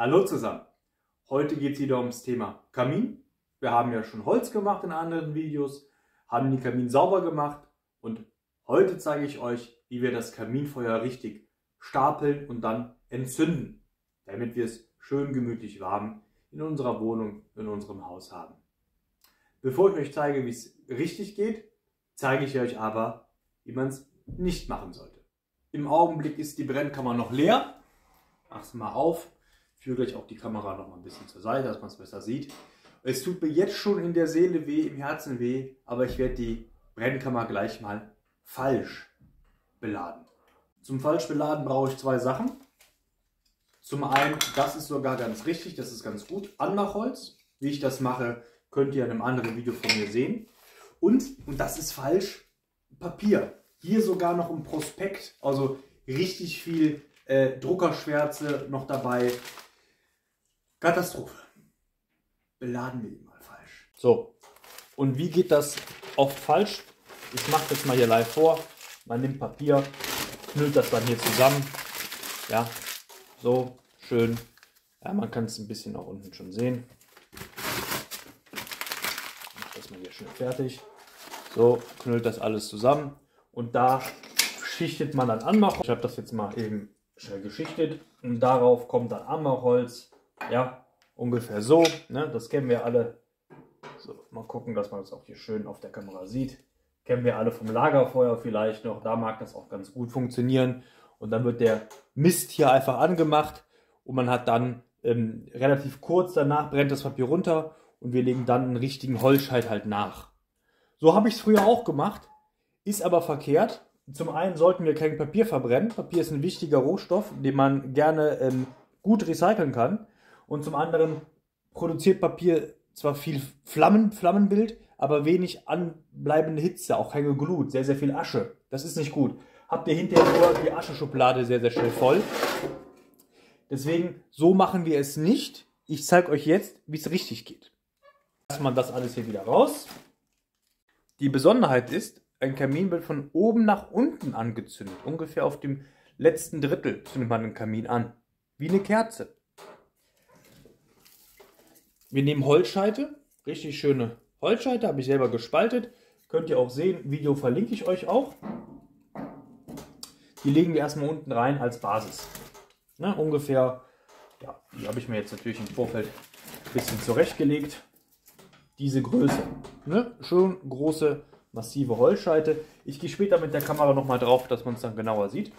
Hallo zusammen! Heute geht es wieder ums Thema Kamin. Wir haben ja schon Holz gemacht in anderen Videos, haben den Kamin sauber gemacht und heute zeige ich euch, wie wir das Kaminfeuer richtig stapeln und dann entzünden, damit wir es schön gemütlich warm in unserer Wohnung, in unserem Haus haben. Bevor ich euch zeige, wie es richtig geht, zeige ich euch aber, wie man es nicht machen sollte. Im Augenblick ist die Brennkammer noch leer. Mach es mal auf. Ich führe gleich auch die Kamera noch mal ein bisschen zur Seite, dass man es besser sieht. Es tut mir jetzt schon in der Seele weh, im Herzen weh, aber ich werde die Brennkammer gleich mal falsch beladen. Zum falsch beladen brauche ich zwei Sachen. Zum einen, das ist sogar ganz richtig, das ist ganz gut, Anmachholz. Wie ich das mache, könnt ihr in einem anderen Video von mir sehen. Und das ist falsch, Papier. Hier sogar noch ein Prospekt, also richtig viel Druckerschwärze noch dabei. Katastrophe. Beladen wir ihn mal falsch. So, und wie geht das oft falsch? Ich mache das mal hier live vor. Man nimmt Papier, knüllt das dann hier zusammen. Ja, so schön. Ja, man kann es ein bisschen auch unten schon sehen. Ich mache das mal hier schön fertig. So, knüllt das alles zusammen. Und da schichtet man dann Anmachholz. Ich habe das jetzt mal eben schnell geschichtet. Und darauf kommt dann Anmachholz. Ja, ungefähr so. Ne? Das kennen wir alle. So, mal gucken, dass man das auch hier schön auf der Kamera sieht. Kennen wir alle vom Lagerfeuer vielleicht noch. Da mag das auch ganz gut funktionieren. Und dann wird der Mist hier einfach angemacht. Und man hat dann relativ kurz danach brennt das Papier runter. Und wir legen dann einen richtigen Holzscheit halt nach. So habe ich es früher auch gemacht. Ist aber verkehrt. Zum einen sollten wir kein Papier verbrennen. Papier ist ein wichtiger Rohstoff, den man gerne gut recyceln kann. Und zum anderen produziert Papier zwar viel Flammenbild, aber wenig anbleibende Hitze, auch keine Glut, sehr, sehr viel Asche. Das ist nicht gut. Habt ihr hinterher nur die Ascheschublade sehr, sehr schnell voll. Deswegen, so machen wir es nicht. Ich zeige euch jetzt, wie es richtig geht. Lassen wir das alles hier wieder raus. Die Besonderheit ist, ein Kamin wird von oben nach unten angezündet. Ungefähr auf dem letzten Drittel zündet man den Kamin an. Wie eine Kerze. Wir nehmen Holzscheite. Richtig schöne Holzscheite. Habe ich selber gespaltet. Könnt ihr auch sehen. Video verlinke ich euch auch. Die legen wir erstmal unten rein als Basis. Ne, ungefähr, ja, die habe ich mir jetzt natürlich im Vorfeld ein bisschen zurechtgelegt. Diese Größe. Ne? Schön große, massive Holzscheite. Ich gehe später mit der Kamera nochmal drauf, dass man es dann genauer sieht.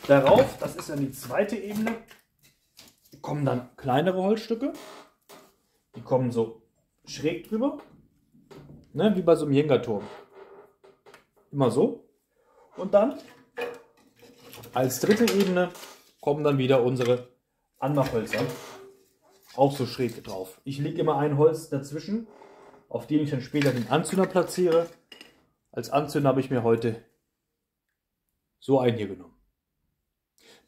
Darauf, das ist dann die zweite Ebene, kommen dann kleinere Holzstücke. Die kommen so schräg drüber. Ne? Wie bei so einem Jenga-Turm. Immer so. Und dann als dritte Ebene kommen dann wieder unsere Anmachhölzer. Auch so schräg drauf. Ich lege immer ein Holz dazwischen, auf dem ich dann später den Anzünder platziere. Als Anzünder habe ich mir heute so einen hier genommen.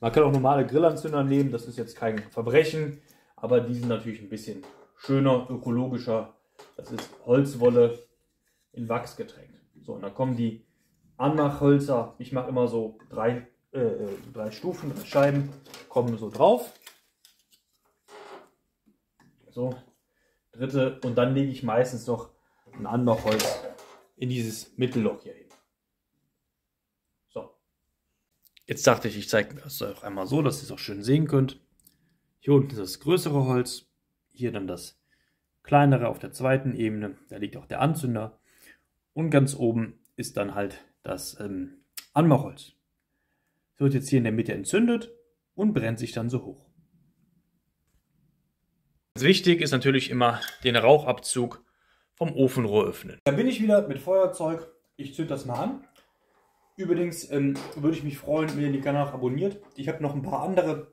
Man kann auch normale Grillanzünder nehmen, das ist jetzt kein Verbrechen, aber die sind natürlich ein bisschen schöner, ökologischer. Das ist Holzwolle in Wachs getränkt. So, und dann kommen die Anmachhölzer, ich mache immer so drei Stufen, 3 Scheiben, kommen so drauf. So, dritte, und dann lege ich meistens noch ein Anmachholz in dieses Mittelloch hier hin. So. Jetzt dachte ich, ich zeige das auch einmal so, dass ihr es auch schön sehen könnt. Hier unten ist das größere Holz, hier dann das kleinere auf der zweiten Ebene, da liegt auch der Anzünder. Und ganz oben ist dann halt das Anmachholz. Das wird jetzt hier in der Mitte entzündet und brennt sich dann so hoch. Wichtig ist natürlich immer den Rauchabzug vom Ofenrohr öffnen. Da bin ich wieder mit Feuerzeug. Ich zünde das mal an. Übrigens würde ich mich freuen, wenn ihr den Kanal abonniert. Ich habe noch ein paar andere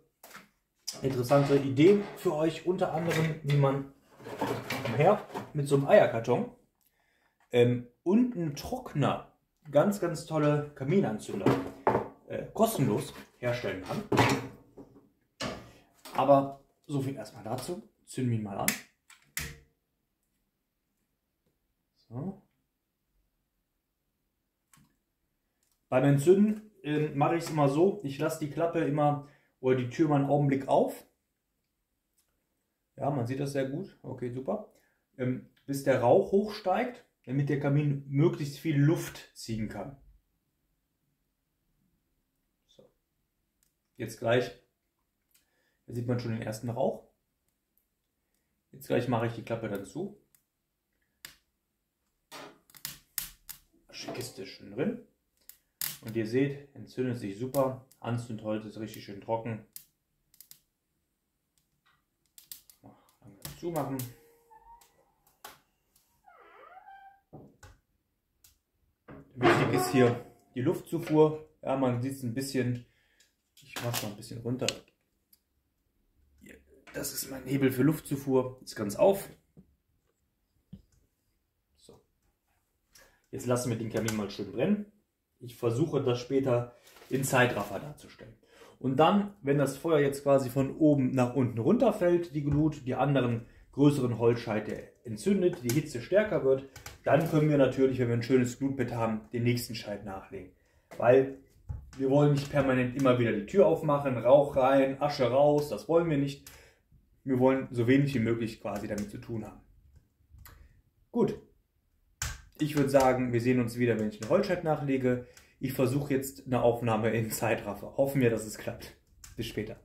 interessante Ideen für euch. Unter anderem, wie man mit so einem Eierkarton und einem Trockner ganz, ganz tolle Kaminanzünder kostenlos herstellen kann. Aber so viel erstmal dazu. Zünden wir ihn mal an. So. Beim Entzünden mache ich es immer so, ich lasse die Klappe immer oder die Tür mal einen Augenblick auf. Ja, man sieht das sehr gut. Okay, super. Bis der Rauch hochsteigt, damit der Kamin möglichst viel Luft ziehen kann. So. Jetzt gleich, da sieht man schon den ersten Rauch. Jetzt gleich mache ich die Klappe dann zu. Kiste schön drin. Und ihr seht, entzündet sich super. Anzündholz ist richtig schön trocken. Langsam zumachen. Wichtig ist hier die Luftzufuhr. Ja, man sieht es ein bisschen. Ich mache es mal ein bisschen runter. Das ist mein Hebel für Luftzufuhr. Jetzt ganz auf. So. Jetzt lassen wir den Kamin mal schön brennen. Ich versuche das später in Zeitraffer darzustellen. Und dann, wenn das Feuer jetzt quasi von oben nach unten runterfällt, die Glut, die anderen größeren Holzscheite entzündet, die Hitze stärker wird, dann können wir natürlich, wenn wir ein schönes Glutbett haben, den nächsten Scheit nachlegen. Weil wir wollen nicht permanent immer wieder die Tür aufmachen, Rauch rein, Asche raus, das wollen wir nicht. Wir wollen so wenig wie möglich quasi damit zu tun haben. Gut. Ich würde sagen, wir sehen uns wieder, wenn ich den Holzscheit nachlege. Ich versuche jetzt eine Aufnahme in Zeitraffer. Hoffen wir, dass es klappt. Bis später.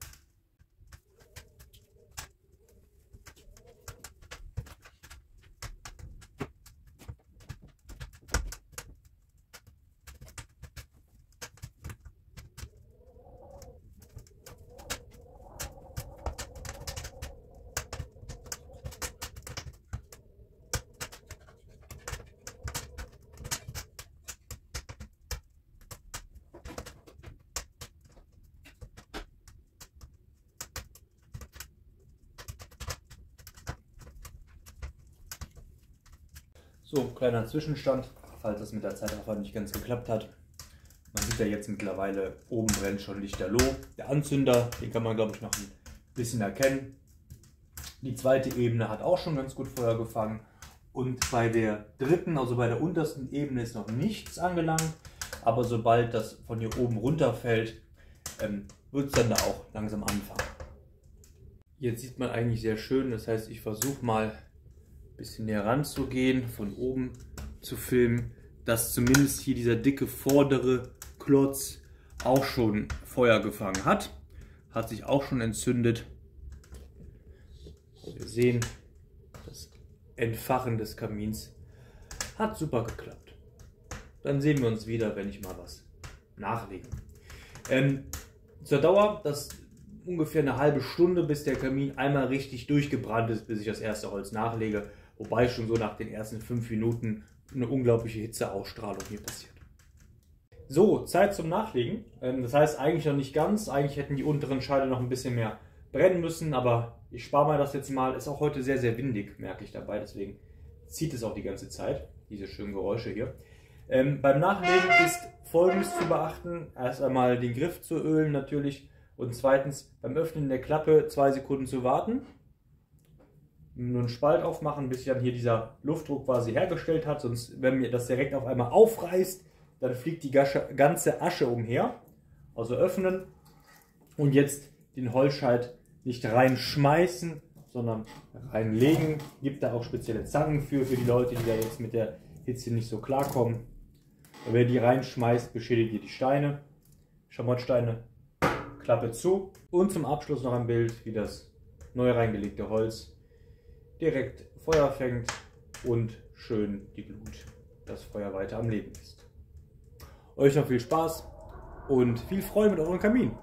So, kleiner Zwischenstand, falls das mit der Zeitraffer nicht ganz geklappt hat. Man sieht ja jetzt mittlerweile, oben brennt schon lichterloh. Der Anzünder, den kann man glaube ich noch ein bisschen erkennen. Die zweite Ebene hat auch schon ganz gut Feuer gefangen. Und bei der dritten, also bei der untersten Ebene ist noch nichts angelangt. Aber sobald das von hier oben runterfällt, wird es dann da auch langsam anfangen. Jetzt sieht man eigentlich sehr schön, das heißt, ich versuche mal ein bisschen näher ranzugehen, von oben zu filmen, dass zumindest hier dieser dicke vordere Klotz auch schon Feuer gefangen hat. Hat sich auch schon entzündet. Wir sehen, das Entfachen des Kamins hat super geklappt. Dann sehen wir uns wieder, wenn ich mal was nachlege. Zur Dauer, das ungefähr eine halbe Stunde, bis der Kamin einmal richtig durchgebrannt ist, bis ich das erste Holz nachlege. Wobei schon so nach den ersten 5 Minuten eine unglaubliche Hitzeausstrahlung hier passiert. So, Zeit zum Nachlegen. Das heißt eigentlich noch nicht ganz. Eigentlich hätten die unteren Scheite noch ein bisschen mehr brennen müssen, aber ich spare mir das jetzt mal. Ist auch heute sehr, sehr windig, merke ich dabei. Deswegen zieht es auch die ganze Zeit, diese schönen Geräusche hier. Beim Nachlegen ist Folgendes zu beachten. Erst einmal den Griff zu ölen natürlich. Und zweitens beim Öffnen der Klappe 2 Sekunden zu warten. Nur einen Spalt aufmachen, bis sich dann hier dieser Luftdruck quasi hergestellt hat. Sonst, wenn mir das direkt auf einmal aufreißt, dann fliegt die ganze Asche umher. Also öffnen und jetzt den Holzscheit nicht reinschmeißen, sondern reinlegen. Gibt da auch spezielle Zangen für die Leute, die da jetzt mit der Hitze nicht so klarkommen. Und wer die reinschmeißt, beschädigt ihr die Steine, Schamottsteine. Klappe zu. Und zum Abschluss noch ein Bild, wie das neu reingelegte Holz direkt Feuer fängt und schön die Glut, das Feuer weiter am Leben ist. Euch noch viel Spaß und viel Freude mit eurem Kamin.